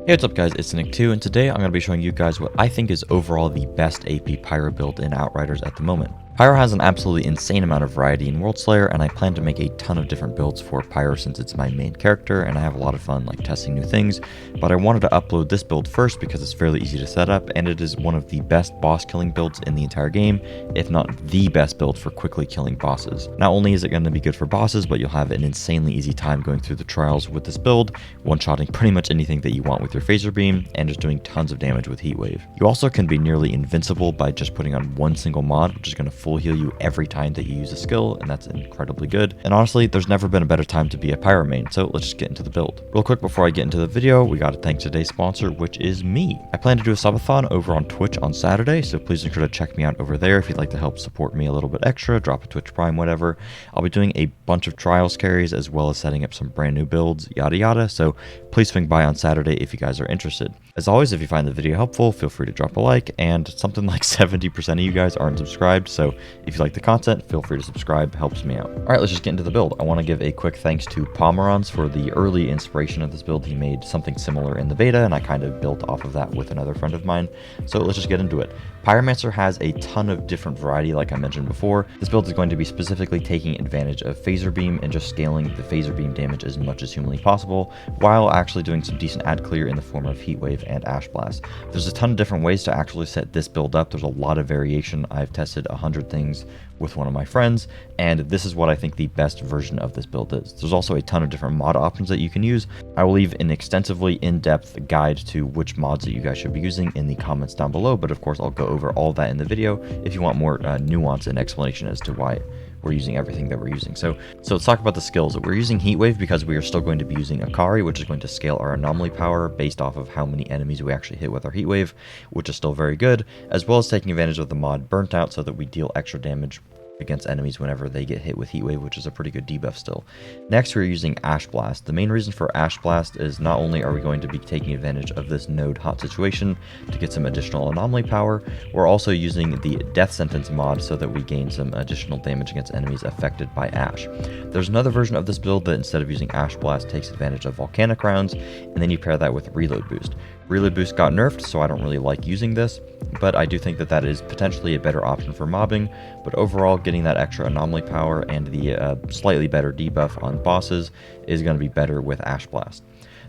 Hey, what's up guys, it's Nick2, and today I'm going to be showing you guys what I think is overall the best AP Pyro build in Outriders at the moment. Pyro has an absolutely insane amount of variety in Worldslayer, and I plan to make a ton of different builds for Pyro since it's my main character, and I have a lot of fun like testing new things, but I wanted to upload this build first because it's fairly easy to set up, and it is one of the best boss killing builds in the entire game, if not the best build for quickly killing bosses. Not only is it going to be good for bosses, but you'll have an insanely easy time going through the trials with this build, one-shotting pretty much anything that you want with your phaser beam, and just doing tons of damage with Heatwave. You also can be nearly invincible by just putting on one single mod, which is going to full heal you every time that you use a skill, and that's incredibly good. And honestly, there's never been a better time to be a Pyro main, so let's just get into the build. Real quick before I get into the video, we gotta thank today's sponsor, which is me. I plan to do a subathon over on Twitch on Saturday, so please make sure to check me out over there if you'd like to help support me a little bit extra, drop a Twitch Prime, whatever. I'll be doing a bunch of trials carries as well as setting up some brand new builds, yada yada, so please swing by on Saturday if you guys are interested. As always, if you find the video helpful, feel free to drop a like, and something like 70% of you guys aren't subscribed, so if you like the content, feel free to subscribe, helps me out. Alright, let's just get into the build. I want to give a quick thanks to Pomerons for the early inspiration of this build. He made something similar in the beta, and I kind of built off of that with another friend of mine, so let's just get into it. Pyromancer has a ton of different variety, like I mentioned before. This build is going to be specifically taking advantage of phaser beam and just scaling the phaser beam damage as much as humanly possible, while actually doing some decent ad clear in the form of Heatwave and Ash Blast. There's a ton of different ways to actually set this build up. There's a lot of variation. I've tested 100 things with one of my friends, and this is what I think the best version of this build is. There's also a ton of different mod options that you can use. I will leave an extensively in-depth guide to which mods that you guys should be using in the comments down below, but of course I'll go over all that in the video if you want more nuance and explanation as to why we're using everything that we're using. So let's talk about the skills. We're using Heatwave because we are still going to be using Akari, which is going to scale our anomaly power based off of how many enemies we actually hit with our Heatwave, which is still very good, as well as taking advantage of the mod Burnt Out so that we deal extra damage against enemies whenever they get hit with Heatwave, which is a pretty good debuff still. Next, we're using Ash Blast. The main reason for Ash Blast is not only are we going to be taking advantage of this node hot situation to get some additional anomaly power, we're also using the Death Sentence mod so that we gain some additional damage against enemies affected by Ash. There's another version of this build that instead of using Ash Blast takes advantage of Volcanic Rounds, and then you pair that with Reload Boost. Reload Boost got nerfed, so I don't really like using this, but I do think that that is potentially a better option for mobbing, but overall getting that extra anomaly power and the slightly better debuff on bosses is going to be better with Ash Blast.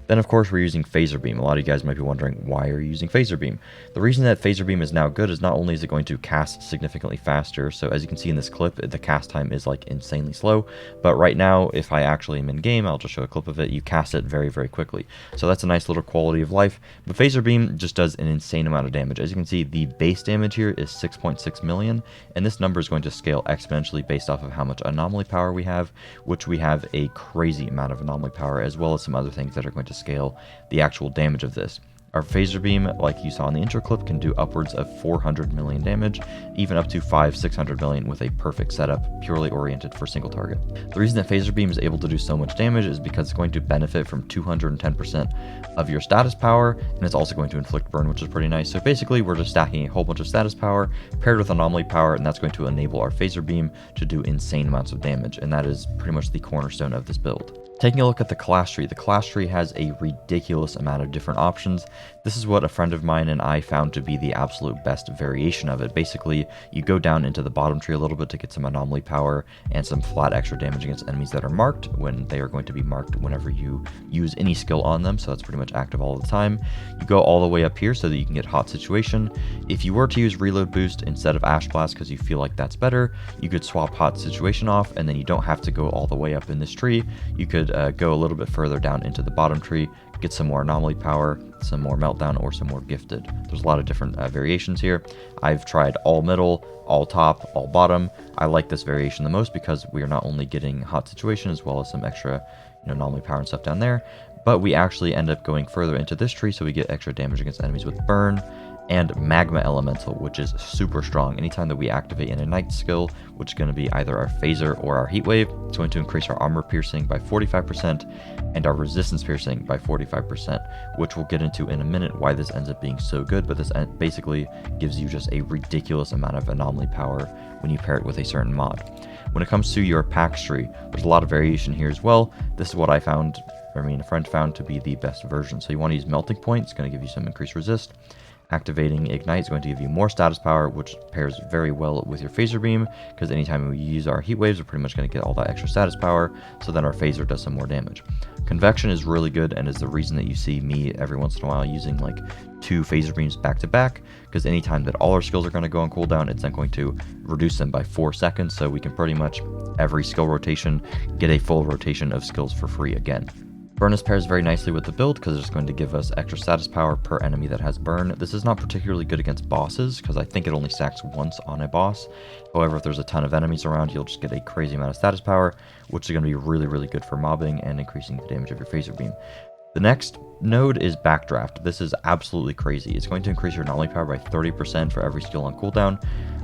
Then of course we're using Phaser Beam. A lot of you guys might be wondering, why are you using Phaser Beam? The reason that Phaser Beam is now good is not only is it going to cast significantly faster, so as you can see in this clip, the cast time is like insanely slow, but right now if I actually am in game, I'll just show a clip of it, you cast it very, very quickly. So that's a nice little quality of life, but Phaser Beam just does an insane amount of damage. As you can see, the base damage here is 6.6 million, and this number is going to scale exponentially based off of how much anomaly power we have, which we have a crazy amount of anomaly power, as well as some other things that are going to scale the actual damage of this. Our Phaser Beam, like you saw in the intro clip, can do upwards of 400 million damage, even up to 500-600 million with a perfect setup, purely oriented for single target. The reason that Phaser Beam is able to do so much damage is because it's going to benefit from 210% of your status power, and it's also going to inflict burn, which is pretty nice. So basically, we're just stacking a whole bunch of status power paired with anomaly power, and that's going to enable our Phaser Beam to do insane amounts of damage, and that is pretty much the cornerstone of this build. Taking a look at the class tree has a ridiculous amount of different options. This is what a friend of mine and I found to be the absolute best variation of it. Basically, you go down into the bottom tree a little bit to get some anomaly power and some flat extra damage against enemies that are marked when they are going to be marked whenever you use any skill on them, so that's pretty much active all the time. You go all the way up here so that you can get Hot Situation. If you were to use Reload Boost instead of Ash Blast because you feel like that's better, you could swap Hot Situation off, and then you don't have to go all the way up in this tree. You could go a little bit further down into the bottom tree, get some more anomaly power, some more meltdown, or some more gifted. There's a lot of different variations here. I've tried all middle, all top, all bottom. I like this variation the most because we are not only getting hot situation as well as some extra anomaly power and stuff down there, but we actually end up going further into this tree so we get extra damage against enemies with burn, and Magma Elemental, which is super strong. Anytime that we activate an Ignite skill, which is going to be either our Phaser or our Heatwave, it's going to increase our armor piercing by 45% and our resistance piercing by 45%, which we'll get into in a minute why this ends up being so good, but this basically gives you just a ridiculous amount of anomaly power when you pair it with a certain mod. When it comes to your Pax Tree, there's a lot of variation here as well. This is what I found found to be the best version. So you want to use Melting Point. It's going to give you some increased resist. Activating Ignite is going to give you more status power, which pairs very well with your Phaser Beam, because anytime we use our Heat Waves, we're pretty much going to get all that extra status power, so then our Phaser does some more damage. Convection is really good, and is the reason that you see me every once in a while using like 2 Phaser Beams back to back, because anytime that all our skills are going to go on cooldown, it's then going to reduce them by 4 seconds, so we can pretty much every skill rotation get a full rotation of skills for free again. Furnace pairs very nicely with the build because it's going to give us extra status power per enemy that has burn. This is not particularly good against bosses because I think it only stacks once on a boss. However, if there's a ton of enemies around, you'll just get a crazy amount of status power, which is going to be really, really good for mobbing and increasing the damage of your Phaser Beam. The next node is Backdraft. This is absolutely crazy. It's going to increase your anomaly power by 30% for every skill on cooldown.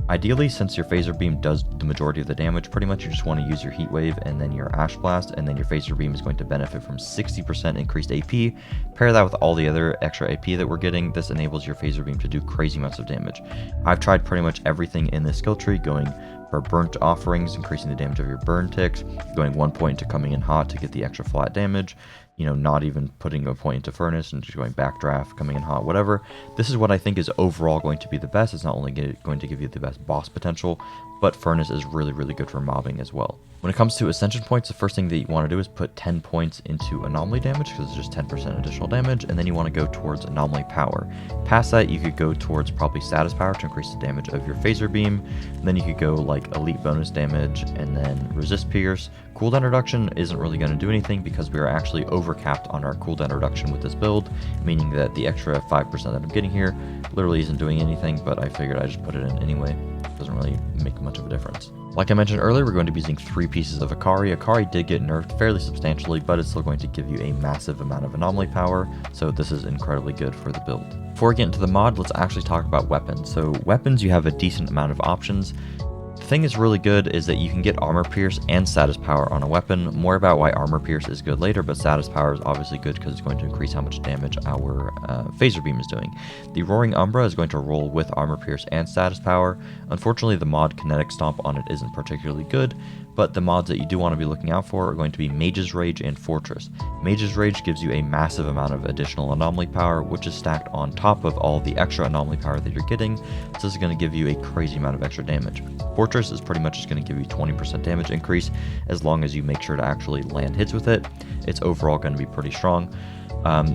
Ideally, since your Phaser Beam does the majority of the damage, pretty much you just want to use your Heat Wave and then your Ash Blast, and then your Phaser Beam is going to benefit from 60% increased AP. Pair that with all the other extra AP that we're getting, this enables your Phaser Beam to do crazy amounts of damage. I've tried pretty much everything in this skill tree, going for Burnt Offerings, increasing the damage of your burn ticks, going 1 point to Coming in Hot to get the extra flat damage, you know, not even putting a point into Furnace and just going Backdraft, Coming in Hot, whatever. This is what I think is overall going to be the best. It's not only going to give you the best boss potential, but Furnace is really, really good for mobbing as well. When it comes to Ascension Points, the first thing that you want to do is put 10 points into Anomaly damage, because it's just 10% additional damage, and then you want to go towards Anomaly Power. Past that, you could go towards probably Status Power to increase the damage of your Phaser Beam, and then you could go like Elite Bonus Damage, and then Resist Pierce. Cooldown Reduction isn't really going to do anything because we are actually overcapped on our cooldown reduction with this build, meaning that the extra 5% that I'm getting here literally isn't doing anything, but I figured I'd just put it in anyway. It doesn't really make much of a difference. Like I mentioned earlier, we're going to be using 3 pieces of Akari. Akari did get nerfed fairly substantially, but it's still going to give you a massive amount of anomaly power, so this is incredibly good for the build. Before we get into the mod, let's actually talk about weapons. So weapons, you have a decent amount of options. The thing that's really good is that you can get Armor Pierce and Status Power on a weapon. More about why Armor Pierce is good later, but Status Power is obviously good because it's going to increase how much damage our Phaser Beam is doing. The Roaring Umbra is going to roll with Armor Pierce and Status Power. Unfortunately, the mod Kinetic Stomp on it isn't particularly good, but the mods that you do want to be looking out for are going to be Mage's Rage and Fortress. Mage's Rage gives you a massive amount of additional anomaly power, which is stacked on top of all the extra anomaly power that you're getting, so this is going to give you a crazy amount of extra damage. Fortress is pretty much just going to give you 20% damage increase as long as you make sure to actually land hits with it. It's overall going to be pretty strong.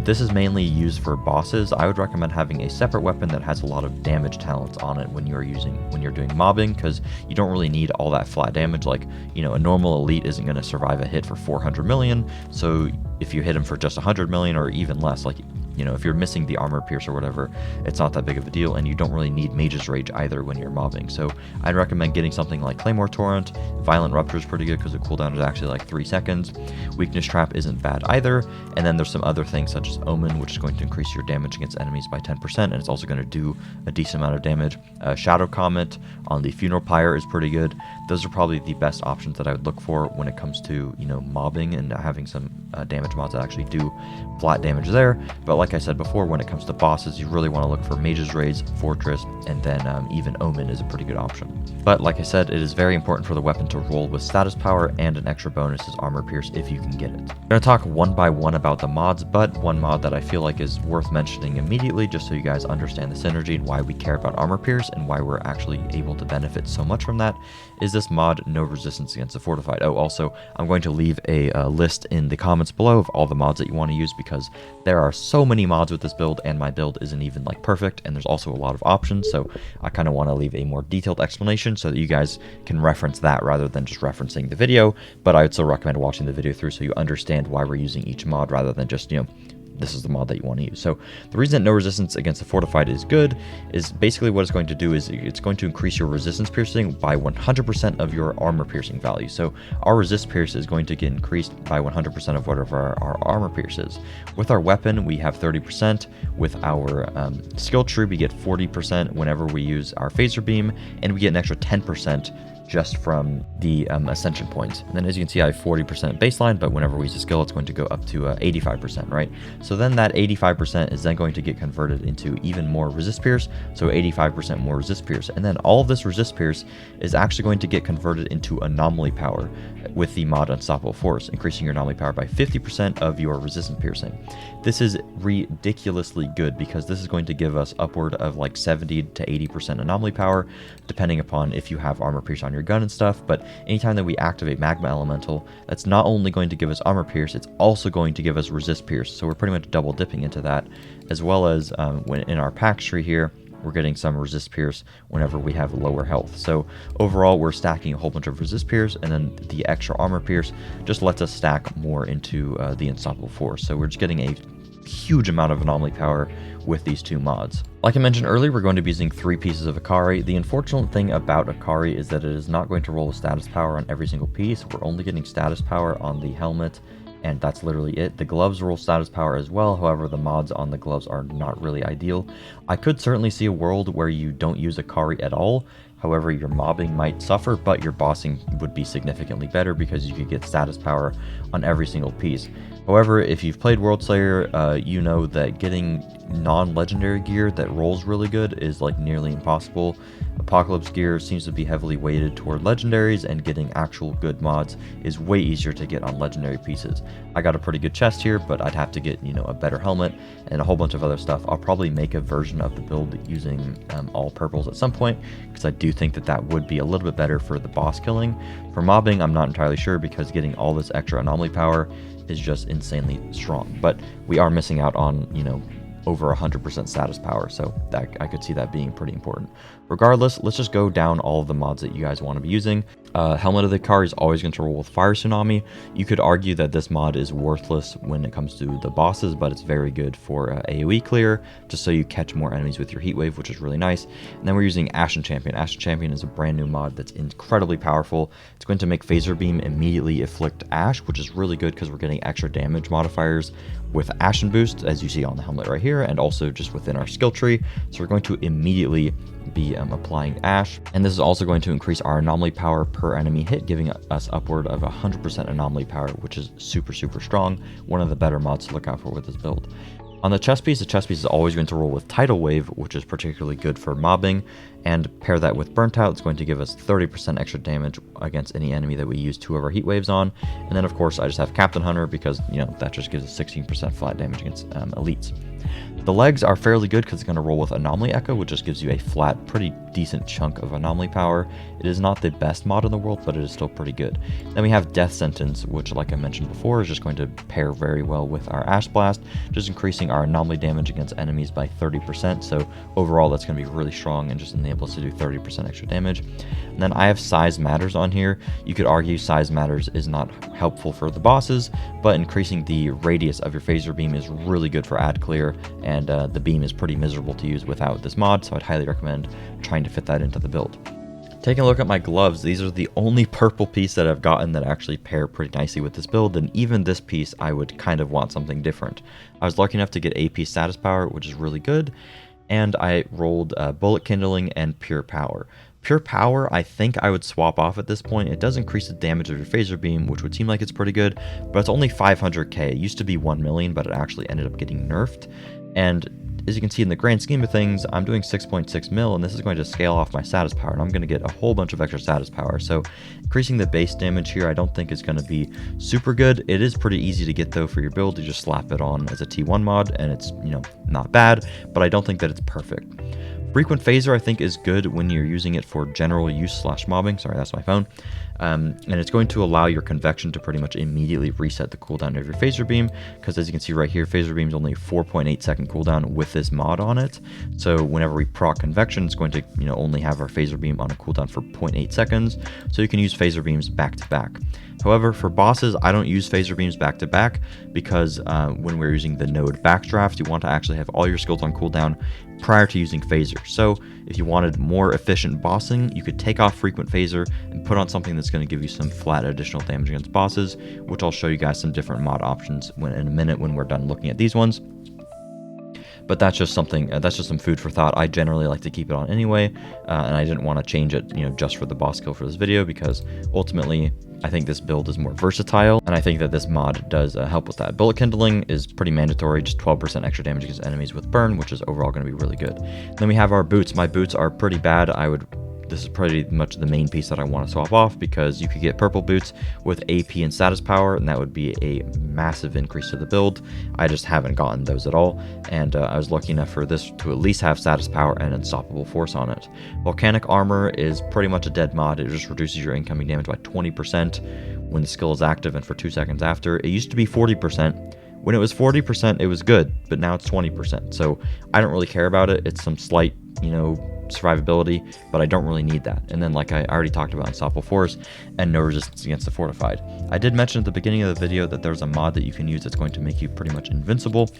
This is mainly used for bosses. I would recommend having a separate weapon that has a lot of damage talents on it when you're doing mobbing, because you don't really need all that flat damage. Like, you know, a normal elite isn't going to survive a hit for 400 million, so if you hit him for just 100 million or even less, like, you know, if you're missing the Armor Pierce or whatever, it's not that big of a deal, and you don't really need Mage's Rage either when you're mobbing. So I'd recommend getting something like Claymore Torrent. Violent Rupture is pretty good because the cooldown is actually like 3 seconds. Weakness Trap isn't bad either, and then there's some other things such as Omen, which is going to increase your damage against enemies by 10%, and it's also going to do a decent amount of damage. Shadow Comet on the Funeral Pyre is pretty good. Those are probably the best options that I would look for when it comes to, you know, mobbing and having some damage mods that actually do flat damage there. But like I said before, when it comes to bosses, you really want to look for Mage's Rage, Fortress, and then even Omen is a pretty good option. But like I said, it is very important for the weapon to roll with status power, and an extra bonus is Armor Pierce if you can get it. I'm going to talk one by one about the mods, but one mod that I feel like is worth mentioning immediately, just so you guys understand the synergy and why we care about Armor Pierce and why we're actually able to benefit so much from that, is this mod, No Resistance Against the Fortified. Oh, also, I'm going to leave a list in the comments below of all the mods that you want to use, because there are so many mods with this build, and my build isn't even like perfect, and there's also a lot of options, so I kind of want to leave a more detailed explanation so that you guys can reference that rather than just referencing the video. But I would still recommend watching the video through so you understand why we're using each mod rather than just, you know, this is the mod that you want to use. So the reason that No Resistance Against the Fortified is good is basically what it's going to do is it's going to increase your resistance piercing by 100% of your armor piercing value. So our resist pierce is going to get increased by 100% of whatever our armor pierce is. With our weapon, we have 30%. With our skill tree, we get 40% whenever we use our phaser beam, and we get an extra 10% just from the Ascension Points. And then as you can see, I have 40% baseline, but whenever we use a skill, it's going to go up to 85%, right? So then that 85% is then going to get converted into even more resist pierce, so 85% more resist pierce. And then all of this resist pierce is actually going to get converted into anomaly power with the mod Unstoppable Force, increasing your anomaly power by 50% of your resistance piercing. This is ridiculously good because this is going to give us upward of like 70 to 80% anomaly power, depending upon if you have armor pierce on your gun and stuff. But anytime that we activate magma elemental, that's not only going to give us armor pierce, it's also going to give us resist pierce. So we're pretty much double dipping into that, as well as when in our Pax Tree here, we're getting some resist pierce whenever we have lower health. So overall, we're stacking a whole bunch of resist pierce, and then the extra armor pierce just lets us stack more into the Unstoppable Force. So we're just getting a huge amount of anomaly power with these two mods. Like I mentioned earlier, we're going to be using 3 pieces of Akari. The unfortunate thing about Akari is that it is not going to roll a status power on every single piece. We're only getting status power on the helmet, and that's literally it. The gloves roll status power as well, however the mods on the gloves are not really ideal. I could certainly see a world where you don't use Akari at all, however your mobbing might suffer, but your bossing would be significantly better because you could get status power on every single piece. However, if you've played Worldslayer, you know that getting non-legendary gear that rolls really good is like nearly impossible. Apocalypse gear seems to be heavily weighted toward legendaries, and getting actual good mods is way easier to get on legendary pieces. I got a pretty good chest here, but I'd have to get, you know, a better helmet and a whole bunch of other stuff. I'll probably make a version of the build using all purples at some point, because I do think that that would be a little bit better for the boss killing. For mobbing, I'm not entirely sure, because getting all this extra anomaly power is just insanely strong. But we are missing out on, you know, over 100% status power, so that I could see that being pretty important. Regardless, let's just go down all of the mods that you guys want to be using. Helmet of the Akari is always going to roll with Fire Tsunami. You could argue that this mod is worthless when it comes to the bosses, but it's very good for AoE clear, just so you catch more enemies with your Heat Wave, which is really nice. And then we're using Ashen Champion. Ashen Champion is a brand new mod that's incredibly powerful. It's going to make Phaser Beam immediately inflict Ash, which is really good because we're getting extra damage modifiers with Ashen Boost, as you see on the helmet right here, and also just within our skill tree. So we're going to immediately be applying Ash, and this is also going to increase our anomaly power per enemy hit, giving us upward of 100% anomaly power, which is super strong. One of the better mods to look out for with this build. On the chest piece is always going to roll with Tidal Wave, which is particularly good for mobbing, and pair that with Burnt Out. It's going to give us 30% extra damage against any enemy that we use 2 of our Heat Waves on. And then of course I just have Captain Hunter, because, you know, that just gives us 16% flat damage against elites. The legs are fairly good because it's going to roll with Anomaly Echo, which just gives you a flat, pretty decent chunk of anomaly power. It is not the best mod in the world, but it is still pretty good. Then we have Death Sentence, which, like I mentioned before, is just going to pair very well with our Ash Blast, just increasing our anomaly damage against enemies by 30%. So overall, that's going to be really strong and just enable us to do 30% extra damage. And then I have Size Matters on here. You could argue Size Matters is not helpful for the bosses, but increasing the radius of your Phaser Beam is really good for ad clear, and the beam is pretty miserable to use without this mod, so I'd highly recommend trying to fit that into the build. Taking a look at my gloves, these are the only purple piece that I've gotten that actually pair pretty nicely with this build, and even this piece I would kind of want something different. I was lucky enough to get AP status power, which is really good, and I rolled Bullet Kindling and Pure Power. Pure Power, I think I would swap off at this point. It does increase the damage of your Phaser Beam, which would seem like it's pretty good, but it's only 500k. It used to be 1 million, but it actually ended up getting nerfed. And as you can see, in the grand scheme of things, I'm doing 6.6 mil, and this is going to scale off my status power, and I'm going to get a whole bunch of extra status power. So increasing the base damage here I don't think is going to be super good. It is pretty easy to get, though, for your build. You just slap it on as a T1 mod, and it's, you know, not bad, but I don't think that it's perfect. Frequent Phaser, I think, is good when you're using it for general use / mobbing. Sorry, that's my phone. And it's going to allow your convection to pretty much immediately reset the cooldown of your Phaser Beam, because as you can see right here, Phaser Beam is only 4.8 second cooldown with this mod on it. So whenever we proc convection, it's going to, you know, only have our Phaser Beam on a cooldown for 0.8 seconds. So you can use Phaser Beams back to back. However, for bosses, I don't use Phaser Beams back to back, because when we're using the node backdraft, you want to actually have all your skills on cooldown prior to using Phaser. So if you wanted more efficient bossing, you could take off Frequent Phaser and put on something that's going to give you some flat additional damage against bosses, which I'll show you guys some different mod options in a minute when we're done looking at these ones. But that's just something, that's just some food for thought. I generally like to keep it on anyway, and I didn't want to change it, just for the boss kill for this video, because ultimately I think this build is more versatile, and I think that this mod does help with that. Bullet kindling is pretty mandatory, just 12% extra damage against enemies with burn, which is overall going to be really good. Then we have our boots. My boots are pretty bad. This is pretty much the main piece that I want to swap off, because you could get purple boots with AP and status power, and that would be a massive increase to the build. I just haven't gotten those at all, and I was lucky enough for this to at least have status power and unstoppable force on it. Volcanic armor is pretty much a dead mod. It just reduces your incoming damage by 20% when the skill is active and for 2 seconds after. It used to be 40%. When it was 40%, it was good, but now it's 20%. So I don't really care about it. It's some slight, survivability, but I don't really need that. And then, like I already talked about, unstoppable force and no resistance against the fortified. I did mention at the beginning of the video that there's a mod that you can use that's going to make you pretty much invincible,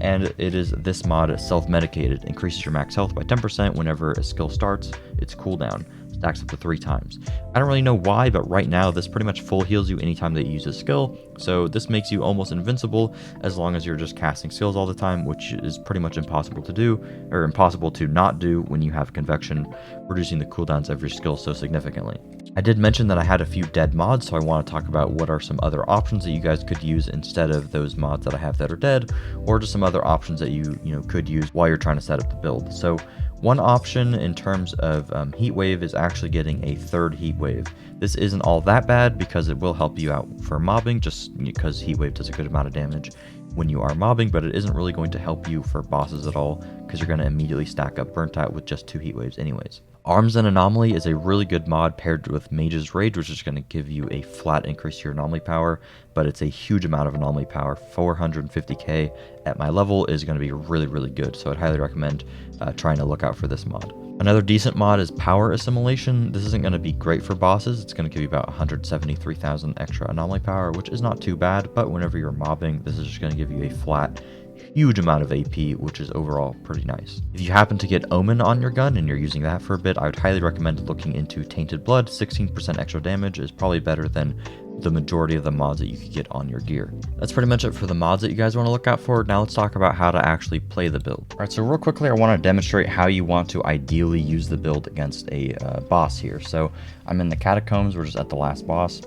and it is this mod, self-medicated. Increases your max health by 10% whenever a skill starts its cooldown. Stacks up to 3 times. I don't really know why, but right now this pretty much full heals you anytime that you use a skill, so this makes you almost invincible as long as you're just casting skills all the time, which is pretty much impossible to do, or impossible to not do when you have convection, reducing the cooldowns of your skills so significantly. I did mention that I had a few dead mods, so I want to talk about what are some other options that you guys could use instead of those mods that I have that are dead, or just some other options that you could use while you're trying to set up the build. So one option in terms of heat wave is actually getting a 3rd heat wave. This isn't all that bad because it will help you out for mobbing, just because heat wave does a good amount of damage when you are mobbing, but it isn't really going to help you for bosses at all, because you're going to immediately stack up burnt out with just 2 heat waves anyways. Arms and Anomaly is a really good mod paired with Mage's Rage, which is going to give you a flat increase to your anomaly power, but it's a huge amount of anomaly power. 450k at my level is going to be really, really good, so I'd highly recommend trying to look out for this mod. Another decent mod is Power Assimilation. This isn't going to be great for bosses. It's going to give you about 173,000 extra anomaly power, which is not too bad, but whenever you're mobbing, this is just going to give you a flat, huge amount of AP, which is overall pretty nice. If you happen to get Omen on your gun and you're using that for a bit, I would highly recommend looking into Tainted Blood. 16% extra damage is probably better than the majority of the mods that you could get on your gear. That's pretty much it for the mods that you guys want to look out for. Now let's talk about how to actually play the build. Alright, so real quickly I want to demonstrate how you want to ideally use the build against a boss here. So I'm in the Catacombs, we're just at the last boss.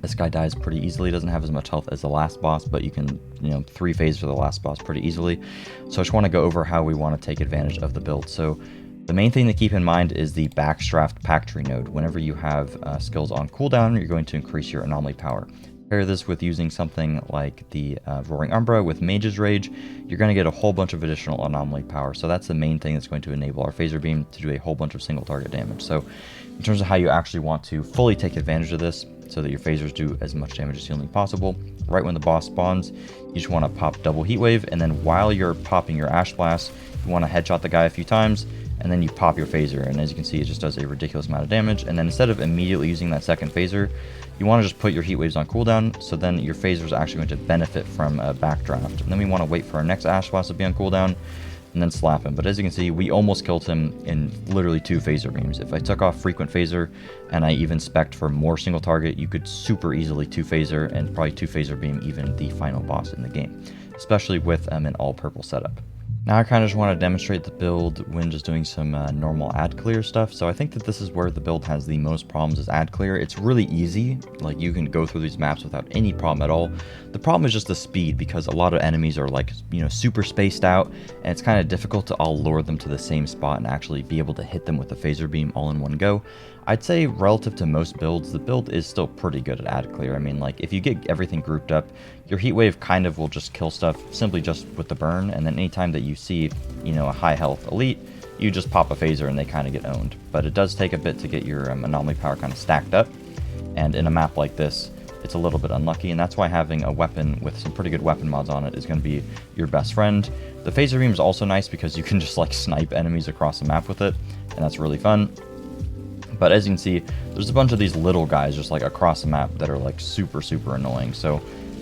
This guy dies pretty easily, doesn't have as much health as the last boss, but you can, 3 phases for the last boss pretty easily. So I just want to go over how we want to take advantage of the build. So the main thing to keep in mind is the backdraft Pax Tree node. Whenever you have skills on cooldown, you're going to increase your anomaly power. Pair this with using something like the Roaring Umbra with Mage's Rage, you're going to get a whole bunch of additional anomaly power. So that's the main thing that's going to enable our phaser beam to do a whole bunch of single target damage. So in terms of how you actually want to fully take advantage of this, so that your phasers do as much damage as humanly possible, right when the boss spawns, you just want to pop double heat wave, and then while you're popping your Ash Blast, you want to headshot the guy a few times, and then you pop your phaser, and as you can see, it just does a ridiculous amount of damage. And then instead of immediately using that second phaser, you want to just put your heat waves on cooldown, so then your phaser is actually going to benefit from a backdraft. And then we want to wait for our next Ash Blast to be on cooldown, and then slap him. But as you can see, we almost killed him in literally 2 phaser beams. If I took off frequent phaser and I even spec'd for more single target, you could super easily 2 phaser and probably 2 phaser beam even the final boss in the game, especially with an all purple setup. Now I kind of just want to demonstrate the build when just doing some normal ad clear stuff. So I think that this is where the build has the most problems, is ad clear. It's really easy, like you can go through these maps without any problem at all. The problem is just the speed, because a lot of enemies are like, super spaced out, and it's kind of difficult to all lure them to the same spot and actually be able to hit them with a phaser beam all in one go. I'd say relative to most builds, the build is still pretty good at ad clear. I mean, like if you get everything grouped up, your heat wave kind of will just kill stuff simply just with the burn, and then anytime that you see, a high health elite, you just pop a phaser and they kind of get owned. But it does take a bit to get your anomaly power kind of stacked up, and in a map like this, it's a little bit unlucky, and that's why having a weapon with some pretty good weapon mods on it is going to be your best friend. The phaser beam is also nice because you can just like snipe enemies across the map with it, and that's really fun. But as you can see, there's a bunch of these little guys just like across the map that are like super annoying. So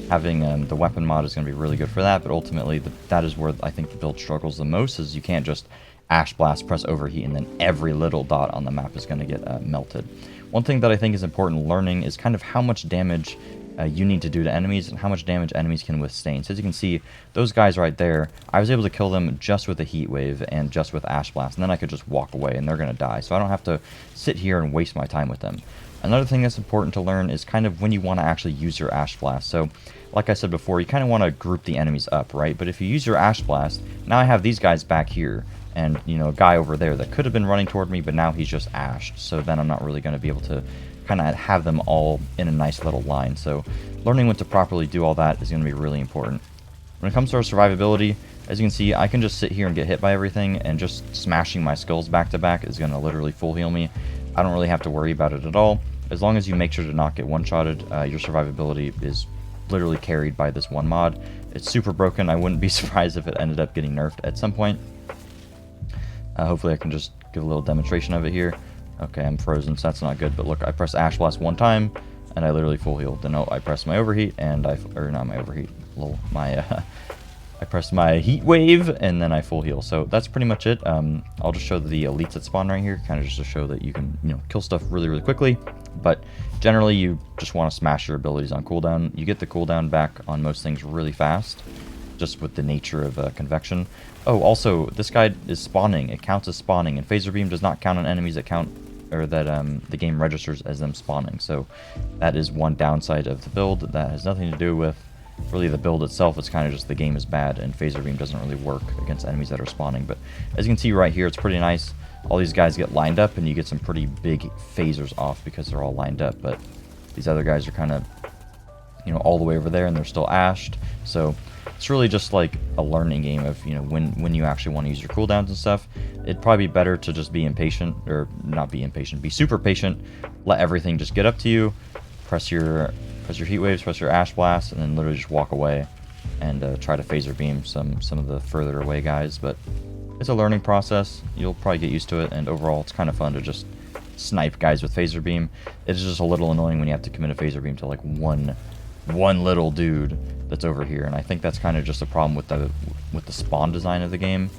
having the weapon mod is going to be really good for that. But ultimately, that is where I think the build struggles the most, is you can't just Ash Blast, press overheat, and then every little dot on the map is going to get melted. One thing that I think is important learning is kind of how much damage you need to do to enemies and how much damage enemies can withstand. So as you can see, those guys right there, I was able to kill them just with a heat wave and just with Ash Blast, and then I could just walk away and they're going to die. So I don't have to sit here and waste my time with them. Another thing that's important to learn is kind of when you want to actually use your Ash Blast. So like I said before, you kind of want to group the enemies up, right? But if you use your Ash Blast, now I have these guys back here and, you know, a guy over there that could have been running toward me, but now he's just ashed. So then I'm not really going to be able to kind of have them all in a nice little line. So learning when to properly do all that is going to be really important. When it comes to our survivability, as you can see, I can just sit here and get hit by everything, and just smashing my skulls back to back is going to literally full heal me. I don't really have to worry about it at all. As long as you make sure to not get one-shotted, your survivability is literally carried by this one mod. It's super broken. I wouldn't be surprised if it ended up getting nerfed at some point. Hopefully I can just give a little demonstration of it here. Okay, I'm frozen, so that's not good. But look, I press Ash Blast one time, and I literally full healed. Then I press my overheat, and or not my overheat, I press my heat wave, and then I full heal. So that's pretty much it. I'll just show the elites that spawn right here, kind of just to show that you can, you know, kill stuff really, really quickly. But generally, you just want to smash your abilities on cooldown. You get the cooldown back on most things really fast, just with the nature of convection. Oh, also, this guy is spawning. It counts as spawning, and Phaser Beam does not count on enemies that count, or that the game registers as them spawning. So that is one downside of the build. That has nothing to do with really the build itself. It's kind of just the game is bad, and Phaser Beam doesn't really work against enemies that are spawning. But as you can see right here, it's pretty nice. All these guys get lined up, and you get some pretty big phasers off because they're all lined up. But these other guys are kind of, you know, all the way over there, and they're still ashed. So it's really just like a learning game of, you know, when you actually want to use your cooldowns and stuff. It'd probably be better to just be impatient, or not be impatient, be super patient. Let everything just get up to you. Press your heat waves, press your Ash Blast, and then literally just walk away and try to Phaser Beam some of the further away guys. But it's a learning process. You'll probably get used to it, and overall it's kind of fun to just snipe guys with Phaser Beam. It's just a little annoying when you have to commit a Phaser Beam to like one little dude that's over here, and I think that's kind of just a problem with the spawn design of the game.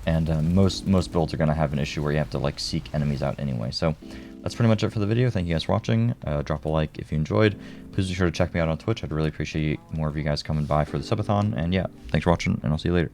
And most builds are going to have an issue where you have to like seek enemies out anyway. So that's pretty much it for the video. Thank you guys for watching. Drop a like if you enjoyed. Please be sure to check me out on Twitch. I'd really appreciate more of you guys coming by for the subathon. And yeah, thanks for watching, and I'll see you later.